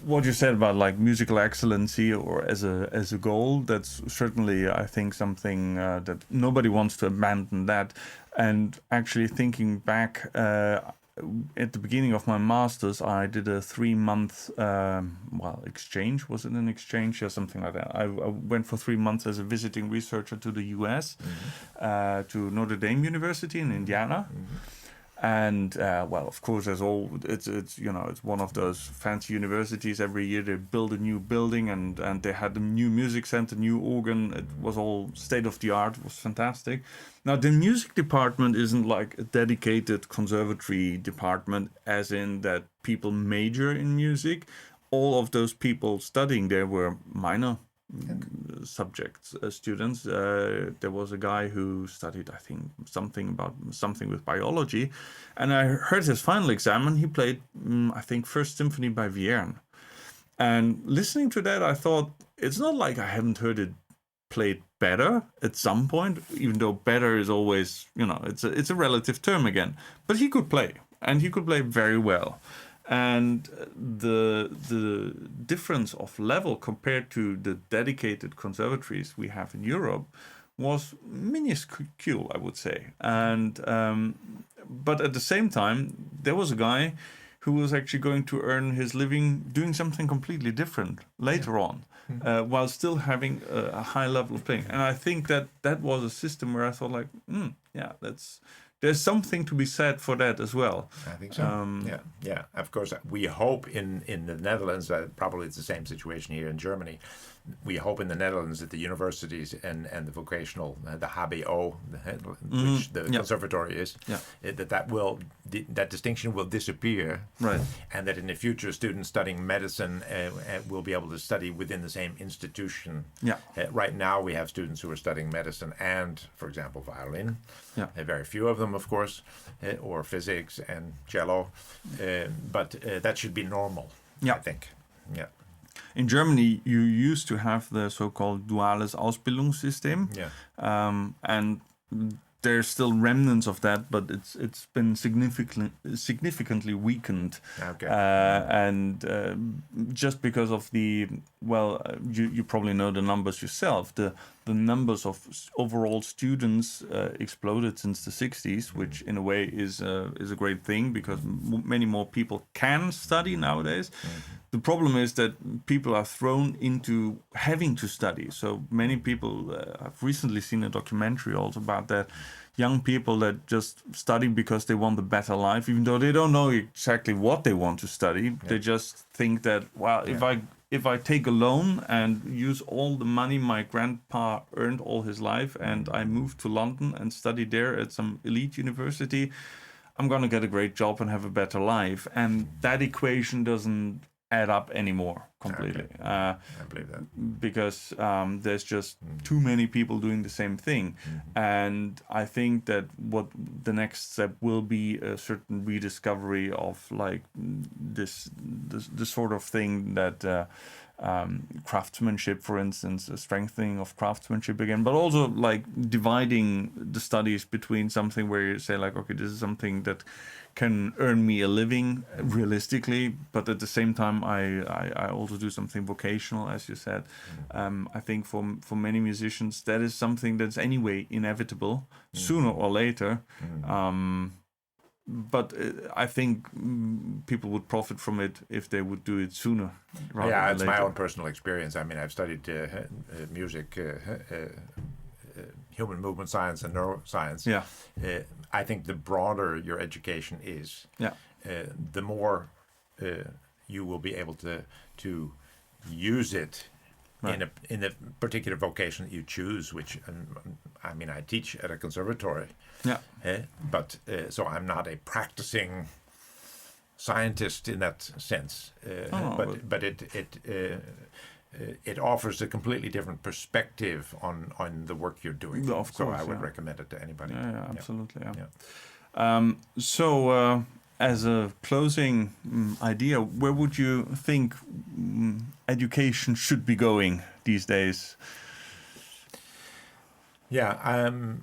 what you said about like musical excellency or as a goal, that's certainly, I think, something that nobody wants to abandon that. And actually thinking back, at the beginning of my master's, I did a 3-month exchange. Was it an exchange or something like that? I went for 3 months as a visiting researcher to the US, to Notre Dame University in Indiana. And of course, it's one of those fancy universities. Every year they build a new building, and they had a new music center, new organ. It was all state of the art. It was fantastic. Now the music department isn't like a dedicated conservatory department, as in that people major in music. All of those people studying there were minor subjects, students. There was a guy who studied, I think, something with biology, and I heard his final exam, and he played, I think, First Symphony by Vierne. And listening to that, I thought, it's not like I haven't heard it played better at some point, even though better is always, it's a relative term again. But he could play, and he could play very well. And the difference of level compared to the dedicated conservatories we have in Europe was minuscule, I would say. And but at the same time, there was a guy who was actually going to earn his living doing something completely different later on, while still having a high level of playing. And I think that was a system where I thought, like, there's something to be said for that as well. I think so. Yeah. Of course, we hope in the Netherlands, probably it's the same situation here in Germany. We hope in the Netherlands that the universities and the vocational, the HBO, which the conservatory is, that distinction will disappear, right? And that in the future, students studying medicine will be able to study within the same institution. Yeah. Right now, we have students who are studying medicine and, for example, violin. Yeah. Very few of them, of course, or physics and cello, but that should be normal. Yeah. I think. Yeah. In Germany, you used to have the so-called duales Ausbildungssystem, and there's still remnants of that, but it's been significantly weakened. Okay. And just because of you probably know the numbers yourself. The numbers of overall students exploded since the 60s, which in a way is a great thing, because many more people can study nowadays. The problem is that people are thrown into having to study. So many people, I've recently seen a documentary also about that, young people that just study because they want a better life, even though they don't know exactly what they want to study. Yeah. They just think that, if I take a loan and use all the money my grandpa earned all his life, and I move to London and study there at some elite university, I'm going to get a great job and have a better life. And that equation doesn't add up anymore completely. Okay. I believe that. Because there's just too many people doing the same thing. And I think that what the next step will be a certain rediscovery of like this sort of thing that craftsmanship, for instance, a strengthening of craftsmanship again, but also like dividing the studies between something where you say like, okay, this is something that can earn me a living realistically, but at the same time I also do something vocational, as you said. I think for many musicians that is something that's anyway inevitable sooner or later. But I think people would profit from it if they would do it sooner rather than it's later. my own personal experience. I mean, I've studied music, human movement science and neuroscience. Yeah. I think the broader your education is, the more you will be able to use it in a particular vocation that you choose. Which I mean, I teach at a conservatory. Yeah. But so I'm not a practicing scientist in that sense. But it offers a completely different perspective on the work you're doing. Of course, I would recommend it to anybody. Yeah, absolutely. Yeah. So, as a closing idea, where would you think education should be going these days? Yeah,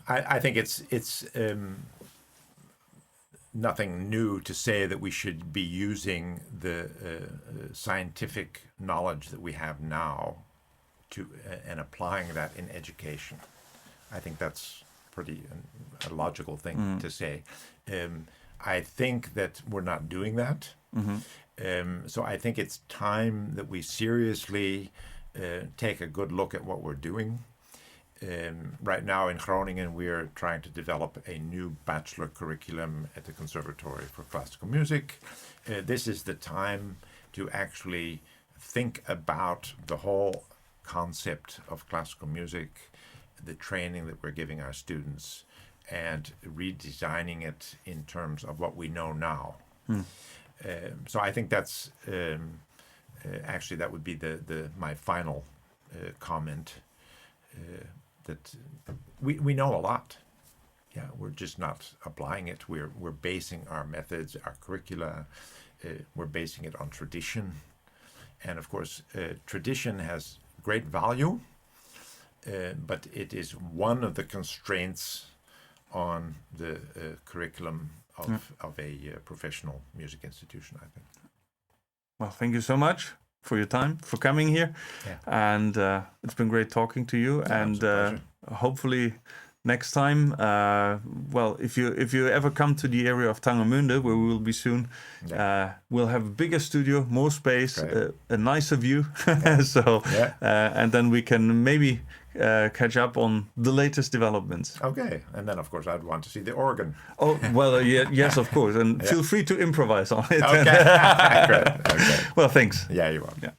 I think it's nothing new to say that we should be using the scientific knowledge that we have now to and applying that in education. I think that's pretty a logical thing to say. I think that we're not doing that. So I think it's time that we seriously take a good look at what we're doing. Right now in Groningen, we're trying to develop a new bachelor curriculum at the Conservatory for Classical Music. This is the time to actually think about the whole concept of classical music, the training that we're giving our students, and redesigning it in terms of what we know now. So I think that's actually that would be my final comment. That we know a lot. Yeah, we're just not applying it. We're basing our methods, our curricula, we're basing it on tradition, and of course, tradition has great value, but it is one of the constraints on the curriculum of a professional music institution, I think. Well, thank you so much for your time, for coming here. And it's been great talking to you. And hopefully next time, well, if you ever come to the area of Tangermunde, where we will be soon, we'll have a bigger studio, more space, a nicer view. So, and then we can maybe catch up on the latest developments. Okay, and then of course I'd want to see the organ. Oh, well, yes, of course, and feel free to improvise on it. Okay, great. Okay. Well, thanks. Yeah, you're welcome. Yeah.